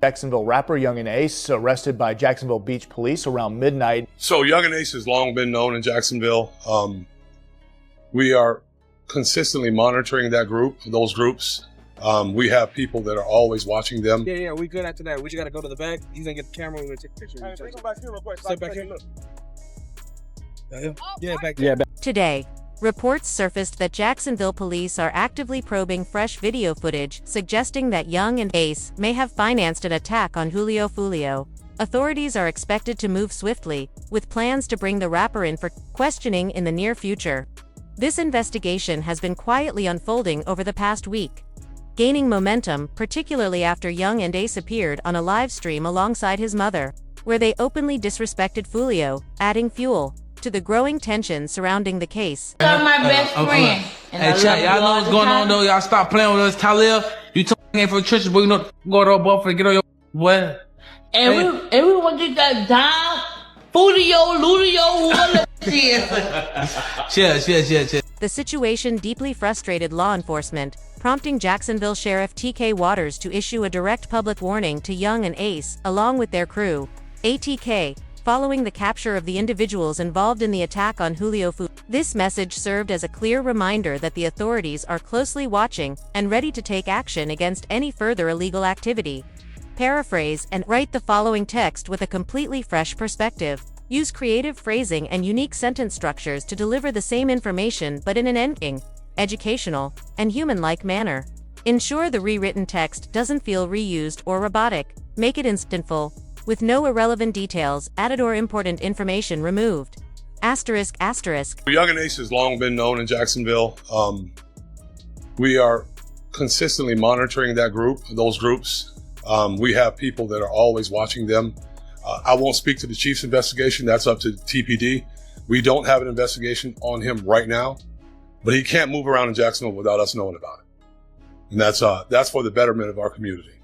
Jacksonville rapper Yungeen Ace arrested by Jacksonville Beach police around midnight. So Yungeen Ace has long been known in Jacksonville. We are consistently monitoring those groups. We have people that are always watching them. Yeah, we good after that. We just gotta go to the back. He's gonna get the camera. We're gonna take a picture. Hey, come back here real quick. Step back here. Look. Yeah, back there. there. Today, reports surfaced that Jacksonville police are actively probing fresh video footage suggesting that Yungeen Ace may have financed an attack on Foolio. Authorities are expected to move swiftly, with plans to bring the rapper in for questioning in the near future. This investigation has been quietly unfolding over the past week, gaining momentum, particularly after Yungeen Ace appeared on a live stream alongside his mother, where they openly disrespected Foolio, adding fuel to the growing tension surrounding the case. You're my best friend. Hey, chat, y'all know what's going on though. Y'all stop playing with us, Talib. You talking for churches, but you know, go to a buffer, get on your boy. And we want to get down. Foolio, Lulio, whatever Cheers. The situation deeply frustrated law enforcement, prompting Jacksonville Sheriff TK Waters to issue a direct public warning to Yungeen Ace, along with their crew, ATK, following the capture of the individuals involved in the attack on Foolio. This message served as a clear reminder that the authorities are closely watching and ready to take action against any further illegal activity. Paraphrase and write the following text with a completely fresh perspective. Use creative phrasing and unique sentence structures to deliver the same information but in an engaging, educational, and human-like manner. Ensure the rewritten text doesn't feel reused or robotic. Make it instantful, with no irrelevant details added or important information removed. Asterisk. Yungeen Ace has long been known in Jacksonville. We are consistently monitoring those groups. We have people that are always watching them. I won't speak to the chief's investigation. That's up to TPD. We don't have an investigation on him right now, but he can't move around in Jacksonville without us knowing about it. And that's for the betterment of our community.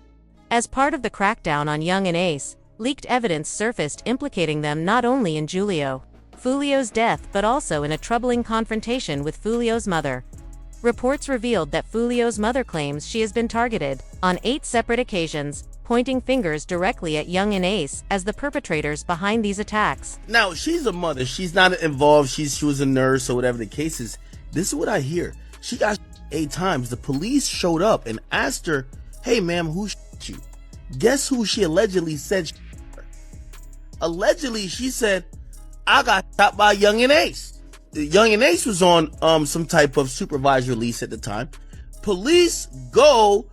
As part of the crackdown on Yungeen Ace, leaked evidence surfaced implicating them not only in Foolio's death but also in a troubling confrontation with Foolio's mother. Reports revealed that Foolio's mother claims she has been targeted on 8 separate occasions, pointing fingers directly at Yungeen Ace as the perpetrators behind these attacks. Now, she's a mother. She's not involved. She was a nurse or whatever the case is. This is what I hear. She got 8 times. The police showed up and asked her, hey, ma'am, who shot you? Guess who she allegedly said shot her? Allegedly, she said, I got shot by Yungeen Ace. Yungeen Ace was on some type of supervised release at the time. Police go...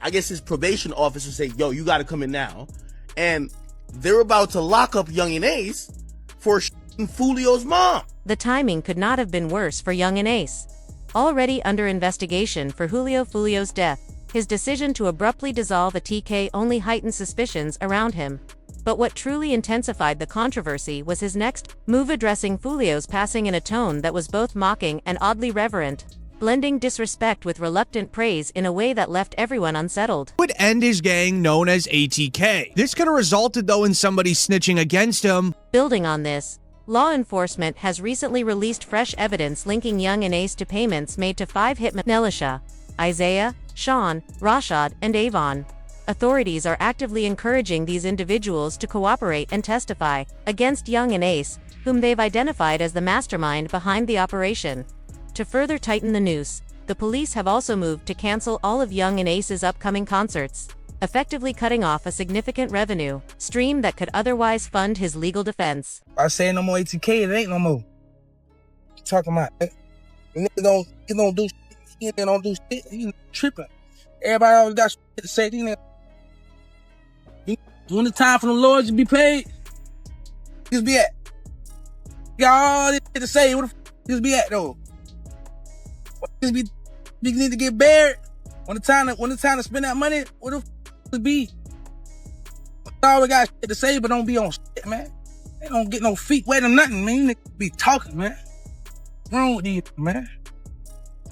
I guess his probation officer say, yo, you got to come in now. And they're about to lock up Yungeen Ace for shooting Foolio's mom. The timing could not have been worse for Yungeen Ace. Already under investigation for Foolio's death, his decision to abruptly dissolve a TK only heightened suspicions around him. But what truly intensified the controversy was his next move, addressing Foolio's passing in a tone that was both mocking and oddly reverent, blending disrespect with reluctant praise in a way that left everyone unsettled. Would end his gang known as ATK. This could have resulted though in somebody snitching against him. Building on this, law enforcement has recently released fresh evidence linking Yungeen Ace to payments made to 5 hitmen: Nelisha, Isaiah, Sean, Rashad, and Avon. Authorities are actively encouraging these individuals to cooperate and testify against Yungeen Ace, whom they've identified as the mastermind behind the operation. To further tighten the noose, the police have also moved to cancel all of Yungeen Ace's upcoming concerts, effectively cutting off a significant revenue stream that could otherwise fund his legal defense. I say no more ATK, it ain't no more. Talking about it. Nigga don't do shit. He don't do shit. He tripping. Everybody always got shit to say. These niggas. When the time for the Lord to be paid, just be at. Got all this shit to say. Where the just be at though? Just be need to get buried. When the time to spend that money, what the f be? I always got shit to say, but don't be on shit, man. They don't get no feet wet or nothing, man. You niggas be talking, man. What's wrong with these, man?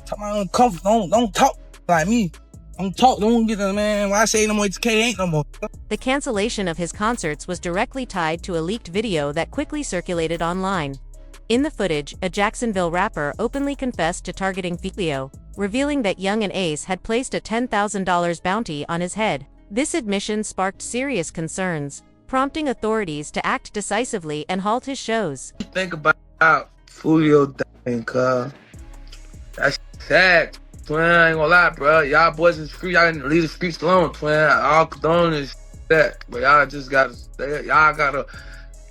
Talk my uncomfortable. Don't talk like me. Don't get the man. When I say no more ATK, ain't no more. The cancellation of his concerts was directly tied to a leaked video that quickly circulated online. In the footage, a Jacksonville rapper openly confessed to targeting Foolio, revealing that Yungeen Ace had placed a $10,000 bounty on his head, This admission sparked serious concerns, prompting authorities to act decisively and halt his shows. Think about Foolio thing, cuz. That's sad, twin. I ain't gonna lie, bro. Y'all boys in the street, y'all didn't leave the streets alone, twin. All condone is that. But y'all just gotta stay. Y'all gotta.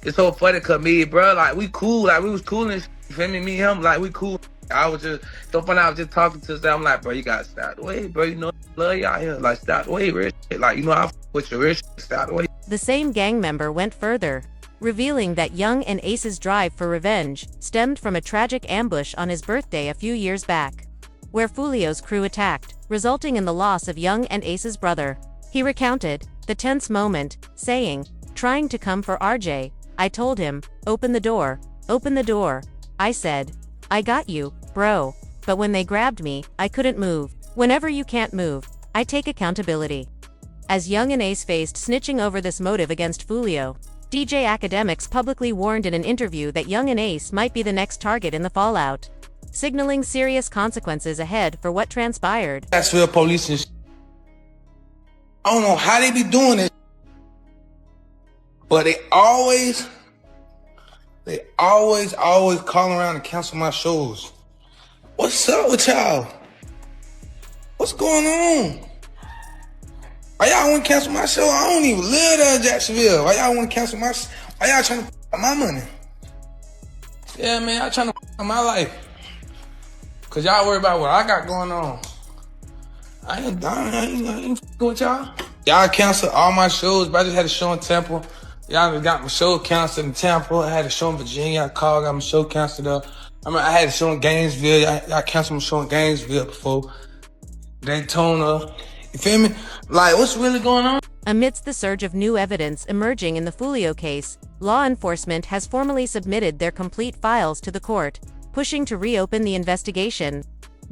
It's so funny, cause me, bro, like, we cool. Like, we was cool and shit. You feel me? Me and him, like, we cool. I was just, so funny, I was just talking to them. I'm like, bro, you gotta stop the way, bro. You know, love y'all here. Like, stop the way, real shit. Like, you know, I with your real shit. Stop the way. The same gang member went further, revealing that Young and Ace's drive for revenge stemmed from a tragic ambush on his birthday a few years back, where Foolio's crew attacked, resulting in the loss of Young and Ace's brother. He recounted the tense moment, saying, "Trying to come for RJ, I told him, open the door, open the door. I said, I got you, bro. But when they grabbed me, I couldn't move. Whenever you can't move, I take accountability." As Young and Ace faced snitching over this motive against Foolio, DJ Academics publicly warned in an interview that Young and Ace might be the next target in the fallout, signaling serious consequences ahead for what transpired. Jacksonville police and I don't know how they be doing it, but they always call around and cancel my shows. What's up with y'all? What's going on? Why y'all want to cancel my show? I don't even live there in Jacksonville. Why y'all want to cancel my show? Why y'all trying to my money? Yeah, man, y'all trying to my life. Cause y'all worry about what I got going on. I ain't fucking with y'all. Y'all canceled all my shows, but I just had a show in Temple. Y'all got my show canceled in Temple. I had a show in Virginia. I called, got my show canceled up. I had a show in Gainesville. Y'all canceled my show in Gainesville before. Daytona. You feel me? Like, what's really going on? Amidst the surge of new evidence emerging in the Foolio case, law enforcement has formally submitted their complete files to the court, pushing to reopen the investigation.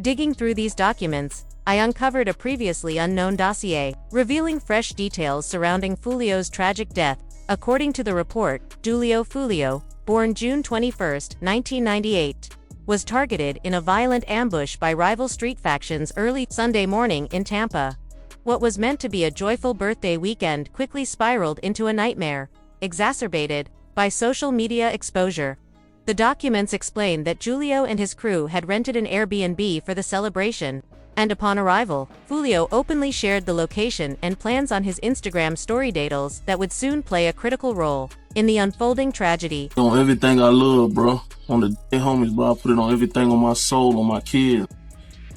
Digging through these documents, I uncovered a previously unknown dossier, revealing fresh details surrounding Foolio's tragic death. According to the report, Julio Foolio, born June 21, 1998, was targeted in a violent ambush by rival street factions early Sunday morning in Tampa. What was meant to be a joyful birthday weekend quickly spiraled into a nightmare, exacerbated by social media exposure. The documents explain that Julio and his crew had rented an Airbnb for the celebration, and upon arrival, Foolio openly shared the location and plans on his Instagram story details that would soon play a critical role in the unfolding tragedy. On everything I love, bro. On the day homies, bro, I put it on everything, on my soul, on my kids.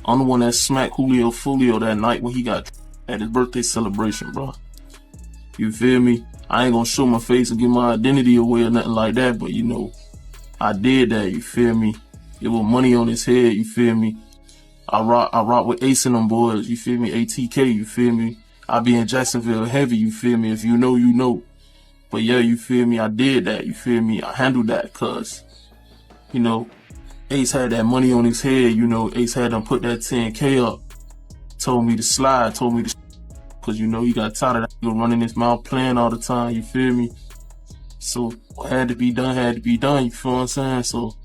I'm the one that smacked Julio Foolio that night when he got at his birthday celebration, bro. You feel me? I ain't gonna show my face and give my identity away or nothing like that, but you know, I did that, you feel me? It was money on his head, you feel me? I rock with Ace and them boys, you feel me? ATK, you feel me? I be in Jacksonville heavy, you feel me? If you know, you know. But yeah, you feel me? I did that, you feel me? I handled that, cause, you know, Ace had that money on his head, you know, Ace had them put that 10K up. Told me to slide, cause you know, he got tired of that nigga running his mouth playing all the time, you feel me? So what had to be done, you feel what I'm saying? So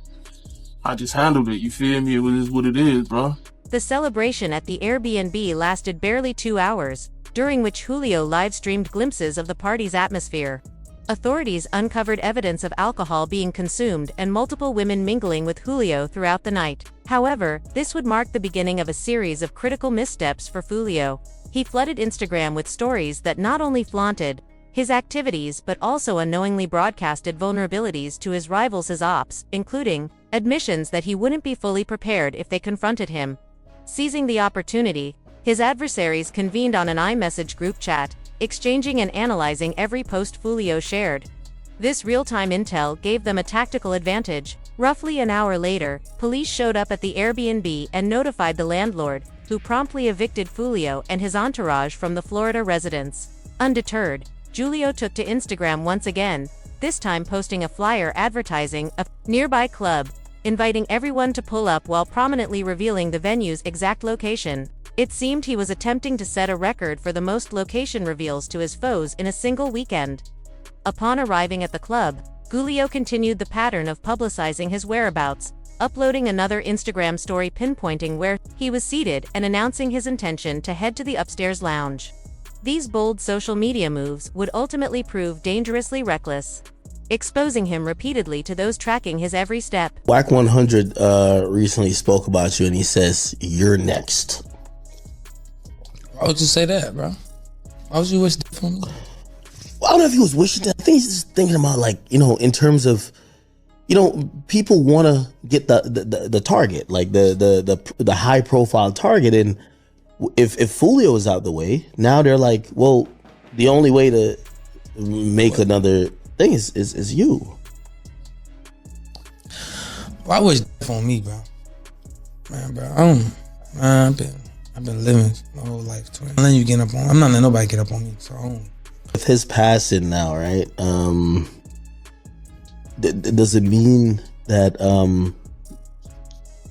I just handled it, you feel me? It was what it is, bro. The celebration at the Airbnb lasted barely 2 hours, during which Julio live-streamed glimpses of the party's atmosphere. Authorities uncovered evidence of alcohol being consumed and multiple women mingling with Julio throughout the night. However, this would mark the beginning of a series of critical missteps for Foolio. He flooded Instagram with stories that not only flaunted his activities but also unknowingly broadcasted vulnerabilities to his rivals' ops, including admissions that he wouldn't be fully prepared if they confronted him. Seizing the opportunity, his adversaries convened on an iMessage group chat, exchanging and analyzing every post Foolio shared. This real-time intel gave them a tactical advantage. Roughly an hour later, police showed up at the Airbnb and notified the landlord, who promptly evicted Foolio and his entourage from the Florida residence. Undeterred, Julio took to Instagram once again, this time posting a flyer advertising a nearby club, inviting everyone to pull up while prominently revealing the venue's exact location. It seemed he was attempting to set a record for the most location reveals to his foes in a single weekend. Upon arriving at the club, Julio continued the pattern of publicizing his whereabouts, uploading another Instagram story pinpointing where he was seated and announcing his intention to head to the upstairs lounge. These bold social media moves would ultimately prove dangerously reckless, exposing him repeatedly to those tracking his every step. Whack 100 recently spoke about you and he says, "You're next." Why would you say that, bro? Why would you wish that for me? Well, I don't know if he was wishing that. I think he's just thinking about, like, you know, in terms of, you know, people want to get the target, like the high profile target. And if Foolio is out the way, now they're like, well, the only way to make another thing is you. Why wish that on me, bro? Man, bro, I've been living my whole life. I'm letting you get up on. I'm not letting nobody get up on me. So I don't. With his passing now, right? Does it mean that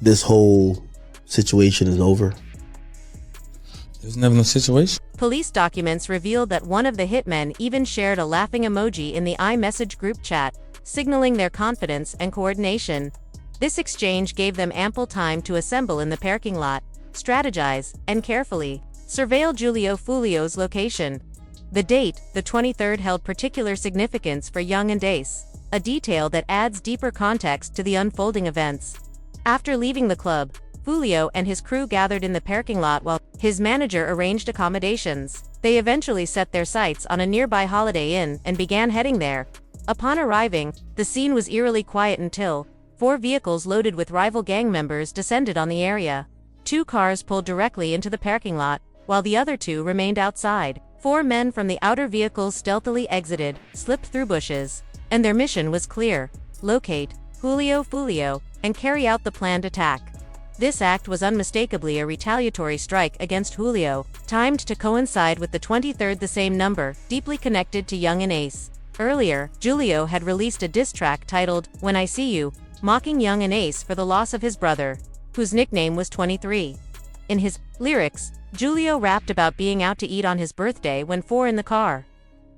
this whole situation is over? There's never no situation. Police documents revealed that one of the hitmen even shared a laughing emoji in the iMessage group chat, signaling their confidence and coordination. This exchange gave them ample time to assemble in the parking lot, strategize, and carefully surveil Foolio's location. The date, the 23rd, held particular significance for Young and Ace, a detail that adds deeper context to the unfolding events. After leaving the club, Foolio and his crew gathered in the parking lot while his manager arranged accommodations. They eventually set their sights on a nearby Holiday Inn and began heading there. Upon arriving, the scene was eerily quiet until 4 vehicles loaded with rival gang members descended on the area. 2 cars pulled directly into the parking lot, while the other 2 remained outside. 4 men from the outer vehicles stealthily exited, slipped through bushes, and their mission was clear: locate Foolio, and carry out the planned attack. This act was unmistakably a retaliatory strike against Foolio, timed to coincide with the 23rd, the same number, deeply connected to Young and Ace. Earlier, Julio had released a diss track titled "When I See You," mocking Young and Ace for the loss of his brother, whose nickname was 23. In his lyrics, Julio rapped about being out to eat on his birthday when 4 in the car.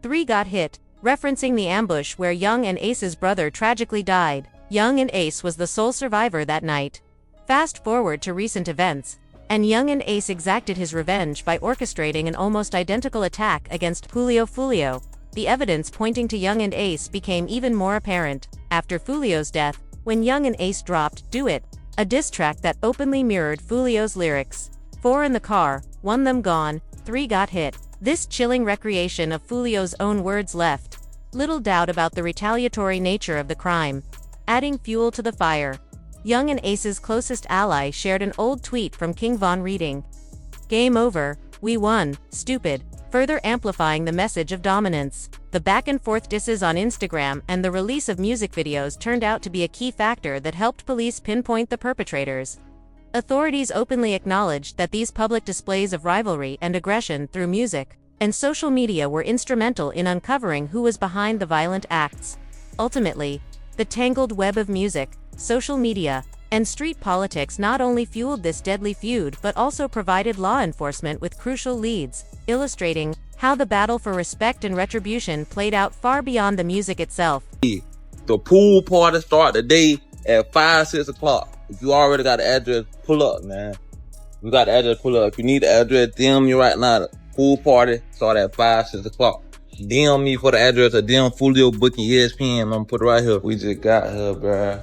3 got hit, referencing the ambush where Young and Ace's brother tragically died. Young and Ace was the sole survivor that night. Fast forward to recent events, and Young and Ace exacted his revenge by orchestrating an almost identical attack against Foolio. The evidence pointing to Young and Ace became even more apparent after Foolio's death, when Young and Ace dropped "Do It," a diss track that openly mirrored Foolio's lyrics. 4 in the car, 1 them gone, 3 got hit. This chilling recreation of Foolio's own words left little doubt about the retaliatory nature of the crime. Adding fuel to the fire, Young and Ace's closest ally shared an old tweet from King Von reading, "Game over, we won, stupid," further amplifying the message of dominance. The back-and-forth disses on Instagram and the release of music videos turned out to be a key factor that helped police pinpoint the perpetrators. Authorities openly acknowledged that these public displays of rivalry and aggression through music and social media were instrumental in uncovering who was behind the violent acts. Ultimately, the tangled web of music, social media, and street politics not only fueled this deadly feud but also provided law enforcement with crucial leads, illustrating how the battle for respect and retribution played out far beyond the music itself. The pool party start today at 5, 6 o'clock. If you already got the address, pull up, man. We got the address, pull up. If you need the address, DM me right now. The pool party start at 5, 6 o'clock. DM me for the address or DM Foolio booking ESPN. I'm gonna put it right here. We just got here, bruh.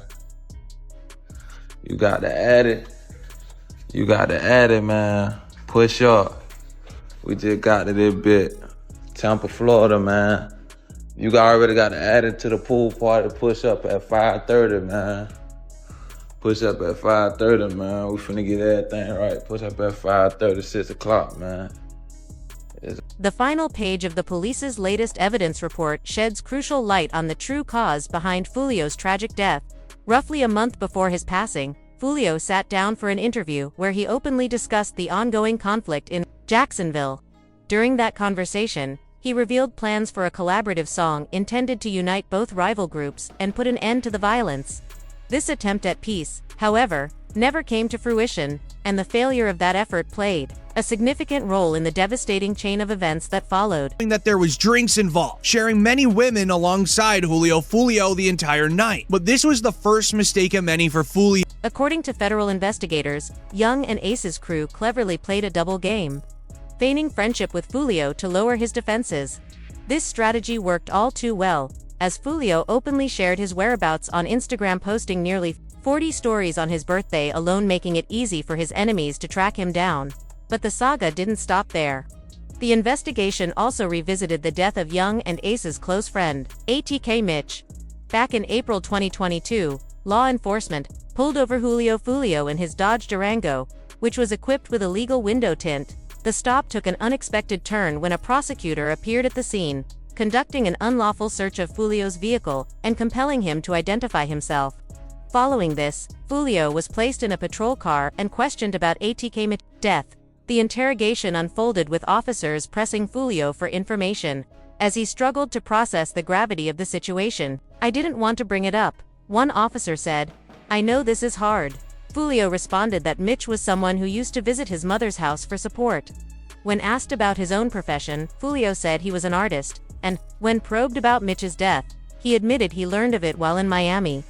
You got to add it. You got to add it, man. Push up. We just got to this bit. Tampa, Florida, man. You already got to add it to the pool party. Push up at 5:30, man. Push up at 5:30, man. We finna get everything right. Push up at 5:30, 6 o'clock, man. The final page of the police's latest evidence report sheds crucial light on the true cause behind Foolio's tragic death. Roughly a month before his passing, Foolio sat down for an interview where he openly discussed the ongoing conflict in Jacksonville. During that conversation, he revealed plans for a collaborative song intended to unite both rival groups and put an end to the violence. This attempt at peace, however, never came to fruition, and the failure of that effort played a significant role in the devastating chain of events that followed. That there was drinks involved, sharing many women alongside Foolio the entire night. But this was the first mistake of many for Foolio. According to federal investigators, Young and Ace's crew cleverly played a double game. feigning friendship with Foolio to lower his defenses. This strategy worked all too well, as Foolio openly shared his whereabouts on Instagram, posting nearly 40 stories on his birthday alone, making it easy for his enemies to track him down. But the saga didn't stop there. The investigation also revisited the death of Young and Ace's close friend, ATK Mitch. Back in April 2022, law enforcement pulled over Julio Foolio in his Dodge Durango, which was equipped with a legal window tint. The stop took an unexpected turn when a prosecutor appeared at the scene, conducting an unlawful search of Foolio's vehicle and compelling him to identify himself. Following this, Foolio was placed in a patrol car and questioned about ATK Mitch's death. The interrogation unfolded with officers pressing Foolio for information. As he struggled to process the gravity of the situation, "I didn't want to bring it up," one officer said. "I know this is hard." Foolio responded that Mitch was someone who used to visit his mother's house for support. When asked about his own profession, Foolio said he was an artist, and, when probed about Mitch's death, he admitted he learned of it while in Miami.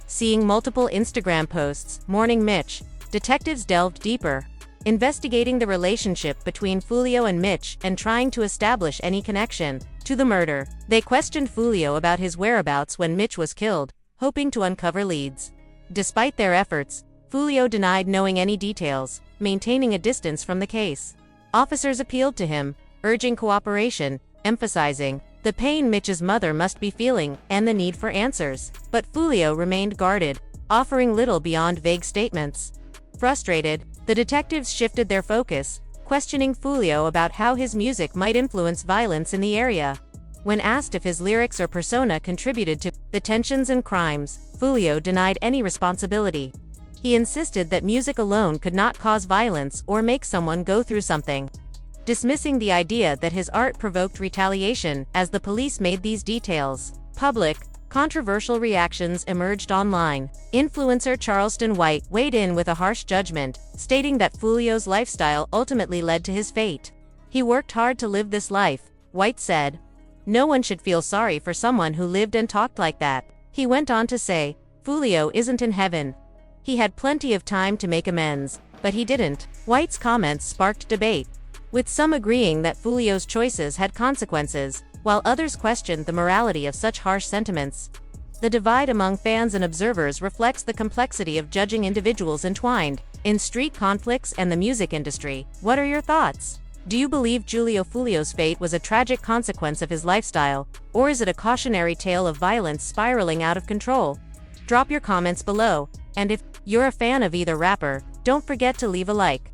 Seeing multiple Instagram posts mourning Mitch, detectives delved deeper, investigating the relationship between Foolio and Mitch and trying to establish any connection to the murder. They questioned Foolio about his whereabouts when Mitch was killed, hoping to uncover leads. Despite their efforts, Foolio denied knowing any details, maintaining a distance from the case. Officers appealed to him, urging cooperation, emphasizing the pain Mitch's mother must be feeling and the need for answers. But Foolio remained guarded, offering little beyond vague statements. Frustrated, the detectives shifted their focus, questioning Foolio about how his music might influence violence in the area. When asked if his lyrics or persona contributed to the tensions and crimes, Foolio denied any responsibility. He insisted that music alone could not cause violence or make someone go through something, dismissing the idea that his art provoked retaliation. As the police made these details public, controversial reactions emerged online. Influencer Charleston White weighed in with a harsh judgment, stating that Foolio's lifestyle ultimately led to his fate. "He worked hard to live this life," White said. "No one should feel sorry for someone who lived and talked like that." He went on to say, "Foolio isn't in heaven. He had plenty of time to make amends, but he didn't." White's comments sparked debate, with some agreeing that Foolio's choices had consequences, while others questioned the morality of such harsh sentiments. The divide among fans and observers reflects the complexity of judging individuals entwined in street conflicts and the music industry. What are your thoughts? Do you believe Julio Foolio's fate was a tragic consequence of his lifestyle, or is it a cautionary tale of violence spiraling out of control? Drop your comments below, and if you're a fan of either rapper, don't forget to leave a like.